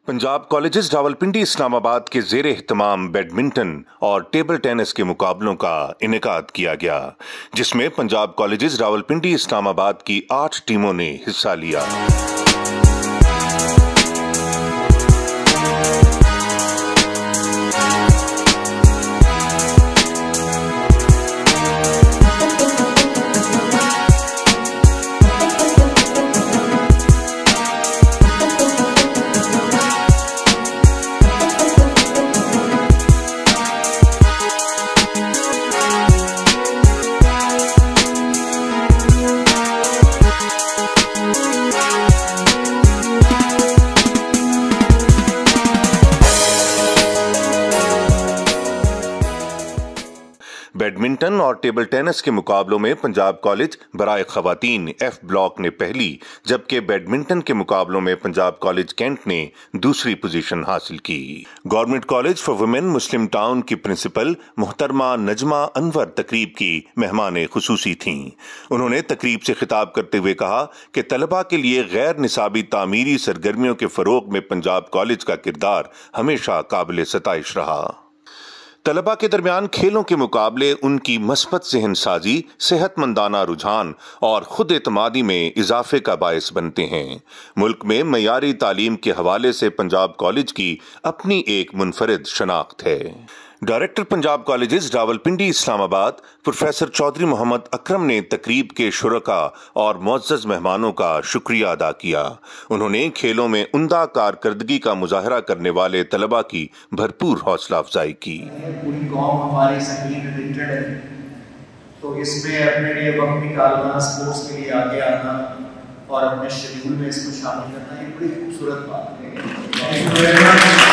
Punjab colleges Rawalpindi Islamabad के ज़ेरे एहतमाम badminton और टेबल टेनिस के मुकाबलों का इनेकाद किया गया, जिसमें पंजाब कॉलेजेस रावलपिंडी इस्लामाबाद की 8 टीमों ने हिस्सा लिया। बैडमिंटन और टेबल टेनिस के मुकाबलों में पंजाब कॉलेज बराए खवातीन एफ ब्लॉक ने पहली, जबकि बैडमिंटन के मुकाबलों में पंजाब कॉलेज कैंट ने दूसरी पोजीशन हासिल की। Government college for women Muslim town की प्रिंसिपल मोहतरमा नजमा अनवर तकरीब की मेहमान खुसूसी थीं। उन्होंने तकरीब से खिताब करते हुए कहा कि तलबा के लिए गैर निसाबी तामीरी सरगर्मियों के फरोग में पंजाब कॉलेज का किरदार हमेशा काबिल सताइश रहा। तलबा के दरमियान खेलों के मुकाबले उनकी मस्बत ज़हनसाजी, सेहतमंदाना रुझान और खुद एतमादी में इजाफे का बायस बनते हैं। मुल्क में मयारी तालीम के हवाले से पंजाब कॉलेज की अपनी एक मुनफरिद शनाख्त है। Director Punjab colleges Rawalpindi Islamabad professor Chaudhry Mohammad Akram ने तकरीब के शुरका और मुअज़्ज़ज़ मेहमानों का शुक्रिया अदा किया। उन्होंने खेलों में उम्दा कारकर्दगी का मुजाहरा करने वाले तलबा की भरपूर हौसला अफजाई की। पूरी कौम हमारी संगीत एडिक्टेड है, तो इसमें अपने लिए वक्त निकालना, स्पोर्ट्स के लिए आगे आना और अपने शेड्यूल में इसको शामिल करना, ये बड़ी खूबसूरत बात है।